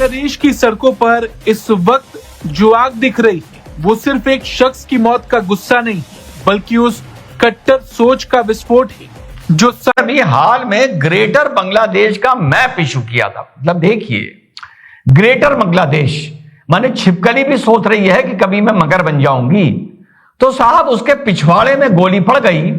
बांग्लादेश की सड़कों पर इस वक्त जो आग दिख रही है वो सिर्फ एक शख्स की मौत का गुस्सा नहीं बल्कि उस कट्टर सोच का विस्फोट है जो अभी हाल में ग्रेटर बांग्लादेश का मैप इशू किया था। मतलब देखिए, ग्रेटर बांग्लादेश माने छिपकली भी सोच रही है कि कभी मैं मगर बन जाऊंगी, तो साहब उसके पिछवाड़े में गोली पड़ गई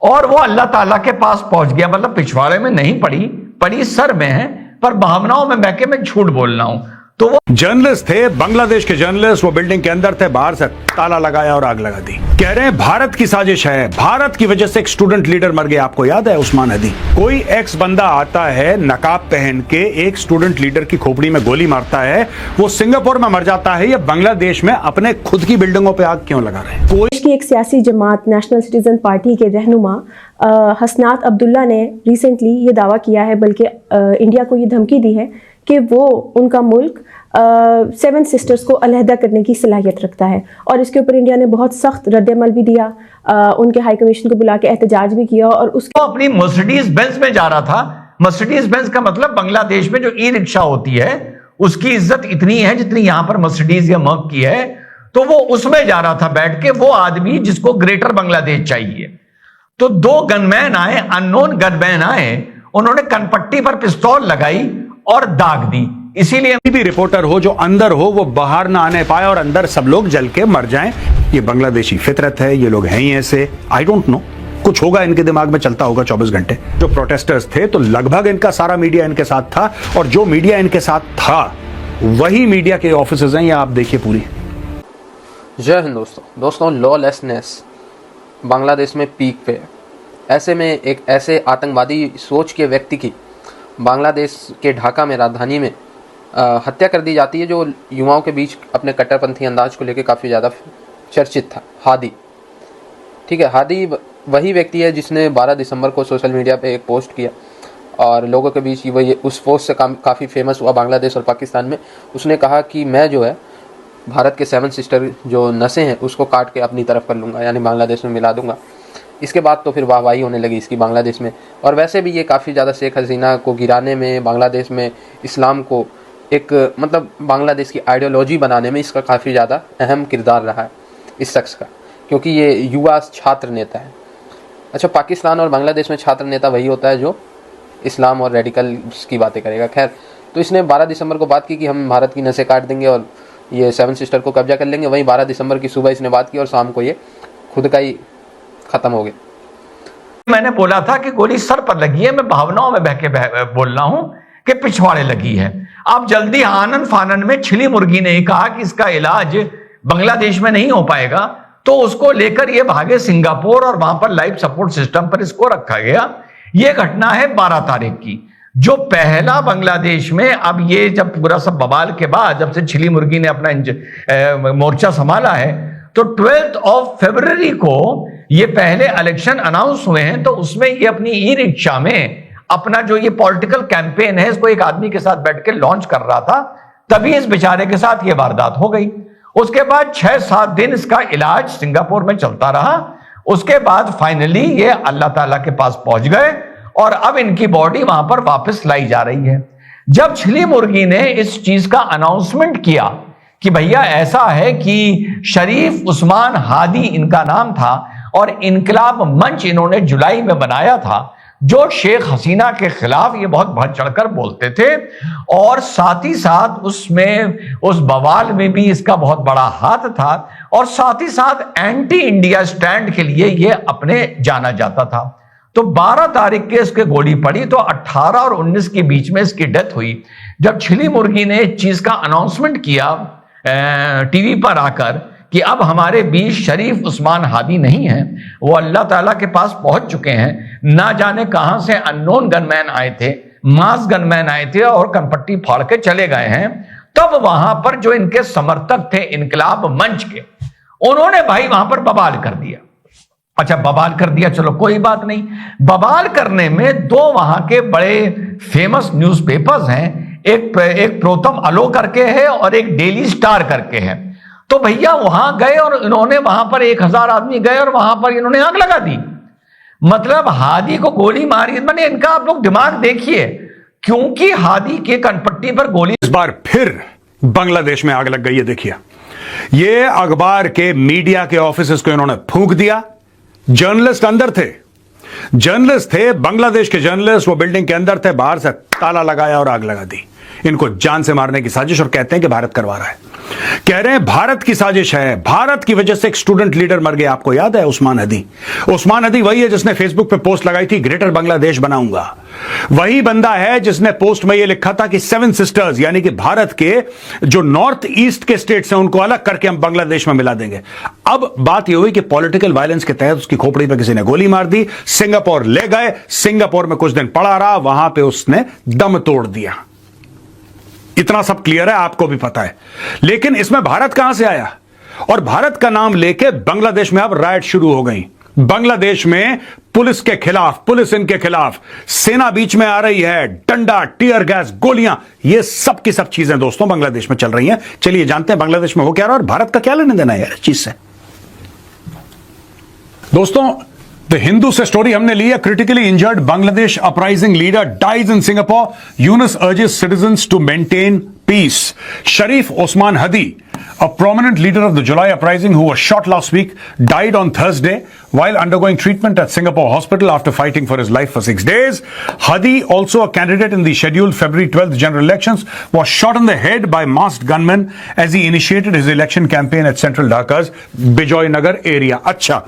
और वो अल्लाह ताला के पास पहुंच गया। मतलब पिछवाड़े में नहीं पड़ी सर में है, पर भावनाओं में बहके मैं झूठ बोल रहा हूं। तो वो जर्नलिस्ट थे, बांग्लादेश के जर्नलिस्ट, वो बिल्डिंग के अंदर थे, बाहर से ताला लगाया और आग लगा दी। कह रहे हैं भारत की साजिश है, भारत की वजह से एक स्टूडेंट लीडर मर गया। आपको याद है उस्मान हदी? कोई एक्स बंदा आता है नकाब पहन के, एक स्टूडेंट लीडर की खोपड़ी में गोली मारता है, वो सिंगापुर में मर जाता है या बांग्लादेश में अपने खुद की बिल्डिंगों पर आग क्यों लगा रहे हैं? देश की एक सियासी जमात नेशनल सिटीजन पार्टी के रहनुमा हसनात अब्दुल्ला ने रिसेंटली ये दावा किया है, बल्कि इंडिया को ये धमकी दी है कि वो उनका मुल्क 7 सिस्टर्स को अलहदा करने की सलाहियत रखता है। और इसके ऊपर इंडिया ने बहुत सख्त रद्द-ए-अमल भी दिया, उनके हाई कमीशन को बुला के एहतजाज भी किया। और उसको अपनी मर्सिडीज बेंज में जा रहा था। मर्सिडीज बेंज का मतलब बांग्लादेश में जो ई रिक्शा होती है उसकी इज्जत इतनी है जितनी यहां पर मर्सिडीज या मर्क की है। तो वो उसमें जा रहा था बैठ के, वो आदमी जिसको ग्रेटर बांग्लादेश चाहिए। तो 2 गनमैन आए, अननोन गनमैन आए, उन्होंने कनपट्टी पर पिस्तौल लगाई और दाग दी। इसीलिए भी रिपोर्टर हो जो अंदर हो वो बाहर ना आने पाए और अंदर सब लोग जल के मर जाएं। ये बांग्लादेशी फितरत है, ये लोग हैं ही ऐसे। आई डोंट नो, कुछ होगा इनके दिमाग में चलता होगा 24 घंटे। जो प्रोटेस्टर्स थे तो लगभग इनका सारा मीडिया इनके साथ था, और जो मीडिया इनके साथ था वही मीडिया के ऑफिसेज हैं। ये आप देखिए पूरी। जय हिंद दोस्तों, लॉलेसनेस बांग्लादेश में पीक पे है। ऐसे में एक ऐसे आतंकवादी सोच के व्यक्ति की बांग्लादेश के ढाका में, राजधानी में हत्या कर दी जाती है, जो युवाओं के बीच अपने कट्टरपंथी अंदाज को लेकर काफ़ी ज़्यादा चर्चित था। हादी, ठीक है, हादी वही व्यक्ति है जिसने 12 दिसंबर को सोशल मीडिया पे एक पोस्ट किया और लोगों के बीच वही उस पोस्ट से काफ़ी फेमस हुआ बांग्लादेश और पाकिस्तान में। उसने कहा कि मैं जो है भारत के 7 सिस्टर जो नसें हैं उसको काट के अपनी तरफ कर लूँगा, यानी बांग्लादेश में मिला दूँगा। इसके बाद तो फिर वाहवाही होने लगी इसकी बांग्लादेश में। और वैसे भी ये काफ़ी ज़्यादा शेख हसीना को गिराने में, बांग्लादेश में इस्लाम को एक मतलब बांग्लादेश की आइडियोलॉजी बनाने में इसका काफ़ी ज़्यादा अहम किरदार रहा है इस शख्स का, क्योंकि ये युवा छात्र नेता है। अच्छा, पाकिस्तान और बांग्लादेश में छात्र नेता वही होता है जो इस्लाम और रेडिकल्स की बातें करेगा। खैर, तो इसने 12 दिसंबर को बात की कि हम भारत की नसें काट देंगे और ये 7 सिस्टर को कब्जा कर लेंगे। वहीं 12 दिसंबर की सुबह इसने बात की और शाम को ये खुद का ही खत्म हो गया। मैंने बोला था कि गोली सर पर लगी है, मैं भावनाओं में बहके बोल रहा हूं कि पिछवाड़े लगी है। आप जल्दी आनन फानन में छिली मुर्गी ने ही कहा कि इसका इलाज बांग्लादेश में नहीं हो पाएगा, तो उसको लेकर ये भागे सिंगापुर और वहां पर लाइफ सपोर्ट सिस्टम पर इसको रखा गया। ये घटना है 12 तारीख की, जो पहला बांग्लादेश में, अब ये जब पूरा सब बवाल के बाद जब से छिली मुर्गी ने अपना मोर्चा संभाला है, तो 12 फरवरी को ये पहले इलेक्शन अनाउंस हुए हैं। तो उसमें ये अपनी ई रिक्शा में अपना जो ये पॉलिटिकल कैंपेन है इसको एक आदमी के साथ बैठ के लॉन्च कर रहा था, तभी इस बेचारे के साथ ये वारदात हो गई। उसके बाद 6-7 दिन इसका इलाज सिंगापुर में चलता रहा। उसके बाद फाइनली ये अल्लाह ताला के पास पहुंच गए और अब इनकी बॉडी वहां पर वापस लाई जा रही है। जब छिली मुर्गी ने इस चीज का अनाउंसमेंट किया कि भैया ऐसा है कि शरीफ उस्मान हादी इनका नाम था और इनकलाब मंच इन्होंने जुलाई में बनाया था, जो शेख हसीना के खिलाफ ये बहुत बढ़ चढ़कर बोलते थे, और साथ ही साथ उसमें उस बवाल में भी इसका बहुत बड़ा हाथ था, और साथ ही साथ एंटी इंडिया स्टैंड के लिए ये अपने जाना जाता था। तो 12 तारीख के इसके गोली पड़ी, तो 18 और 19 के बीच में इसकी डेथ हुई। जब छिली मुर्गी ने इस चीज का अनाउंसमेंट किया टीवी पर आकर कि अब हमारे बीच शरीफ उस्मान हादी नहीं है, वो अल्लाह ताला के पास पहुंच चुके हैं, ना जाने कहां से अननोन गनमैन आए थे, मास गनमैन आए थे और कनपट्टी फाड़ के चले गए हैं, तब वहां पर जो इनके समर्थक थे इनकलाब मंच के, उन्होंने भाई वहां पर बवाल कर दिया। अच्छा, बवाल कर दिया, चलो कोई बात नहीं। बवाल करने में 2 वहां के बड़े फेमस न्यूज़पेपर्स हैं, एक प्रोतम अलो करके है और एक डेली स्टार करके है। तो भैया वहां गए और इन्होंने वहां पर 1000 आदमी गए और वहां पर इन्होंने आग लगा दी। मतलब हादी को गोली मारी। मैंने इनका आप लोग दिमाग देखिए, क्योंकि हादी के कनपट्टी पर गोली। इस बार फिर बांग्लादेश में आग लग गई है। देखिए, ये अखबार के मीडिया के ऑफिसेस को इन्होंने फूंक दिया। जर्नलिस्ट अंदर थे, बांग्लादेश के जर्नलिस्ट, वो बिल्डिंग के अंदर थे, बाहर से ताला लगाया और आग लगा दी। इनको जान से मारने की साजिश, और कहते हैं कि भारत करवा रहा है। कह रहे हैं भारत की साजिश है, भारत की वजह से एक स्टूडेंट लीडर मर गया। आपको याद है उस्मान हदी? उस्मान हदी वही है जिसने फेसबुक पे पोस्ट लगाई थी, ग्रेटर बांग्लादेश बनाऊंगा। वही बंदा है जिसने पोस्ट में यह लिखा था कि 7 सिस्टर्स, यानी कि भारत के जो नॉर्थ ईस्ट के स्टेट्स हैं उनको अलग करके हम बांग्लादेश में मिला देंगे। अब बात यह हुई कि पॉलिटिकल वायलेंस के तहत उसकी खोपड़ी पर किसी ने गोली मार दी, सिंगापुर ले गए, सिंगापुर में कुछ दिन पड़ा रहा, वहां पे उसने दम तोड़ दिया। इतना सब क्लियर है, आपको भी पता है। लेकिन इसमें भारत कहां से आया? और भारत का नाम लेके बांग्लादेश में अब राइट शुरू हो गई। बांग्लादेश में पुलिस के खिलाफ, पुलिस इनके खिलाफ, सेना बीच में आ रही है, डंडा, टीयर गैस, गोलियां, ये सब की सब चीजें दोस्तों बांग्लादेश में चल रही हैं। चलिए जानते हैं बांग्लादेश में हो क्या रहा है और भारत का क्या लेने देना है इस चीज से। दोस्तों, द हिंदू से स्टोरी हमने ली है। Critically injured Bangladesh uprising leader dies in Singapore, Yunus urges citizens to maintain peace. Sharif Osman Hadi, a prominent leader of the July uprising who was shot last week, died on Thursday while undergoing treatment at Singapore hospital after fighting for his life for 6 days. Hadi, also a candidate in the scheduled February 12th general elections, was shot in the head by masked gunmen as he initiated his election campaign at central Dhaka's Bijoy Nagar area. अच्छा,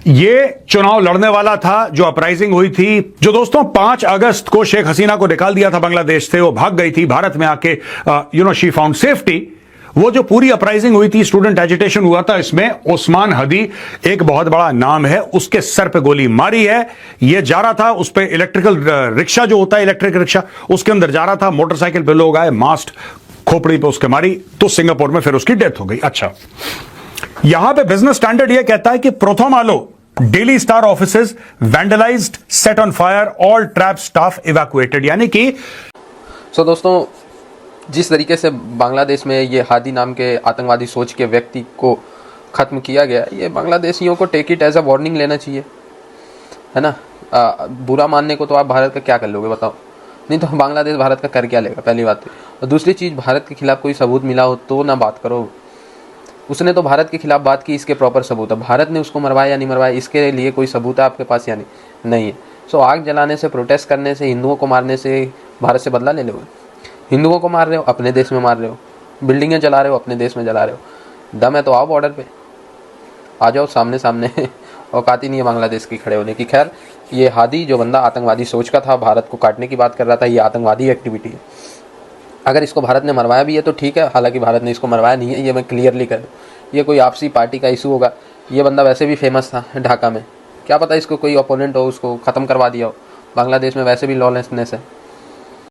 ये चुनाव लड़ने वाला था जो uprising हुई थी, जो दोस्तों 5 अगस्त को शेख हसीना को निकाल दिया था बांग्लादेश से। वो भाग गई थी भारत में आके, शी फाउंड सेफ्टी। वो जो पूरी अपराइजिंग हुई थी, स्टूडेंट एजिटेशन हुआ था, इसमें ओस्मान हदी एक बहुत बड़ा नाम है, उसके सर पे गोली मारी है। ये जा रहा था, उस पे इलेक्ट्रिकल रिक्शा जो होता है, इलेक्ट्रिक रिक्शा, उसके अंदर जा रहा था, मोटरसाइकिल पे लोग आए, मास्क खोपड़ी पे उसके मारी, तो सिंगापुर में फिर उसकी डेथ हो गई। अच्छा, यहां पे बिजनेस स्टैंडर्ड ये कहता है कि Prothom Alo daily star offices vandalised, set on fire, all trap staff evacuated, यानी कि दोस्तों, जिस तरीके से बांग्लादेश में ये हादी नाम के आतंकवादी सोच के व्यक्ति को ख़त्म किया गया, ये बांग्लादेशियों को take it as a warning लेना चाहिए, है ना। बुरा मानने को तो आप भारत का क्या कर लोगे बताओ? नहीं तो बांग्लादेश भारत का कर क्या लेगा, पहली बात। और दूसरी चीज़, भारत के खिलाफ कोई सबूत मिला हो तो ना बात करो। उसने तो भारत के खिलाफ बात की, इसके प्रॉपर सबूत है। भारत ने उसको मरवाया या नहीं मरवाया, इसके लिए कोई सबूत है आपके पास या नहीं है। सो आग जलाने से, प्रोटेस्ट करने से, हिंदुओं को मारने से भारत से बदला ले लोगे? हिंदुओं को मार रहे हो, अपने देश में मार रहे हो, बिल्डिंगें जला रहे हो, अपने देश में जला रहे हो। दम है तो आओ बॉर्डर पे, आ जाओ सामने सामने। औकात ही नहीं है बांग्लादेश की खड़े होने की। खैर, ये हादी जो बंदा आतंकवादी सोच का था, भारत को काटने की बात कर रहा था, ये आतंकवादी एक्टिविटी है। अगर इसको भारत ने मरवाया भी है तो ठीक है, हालांकि भारत ने इसको मरवाया नहीं है, ये मैं क्लियरली कर दूँ। ये कोई आपसी पार्टी का इशू होगा। ये बंदा वैसे भी फेमस था ढाका में, क्या पता इसको कोई ओपोनेंट हो, उसको ख़त्म करवा दिया हो। बांग्लादेश में वैसे भी लॉलेसनेस है।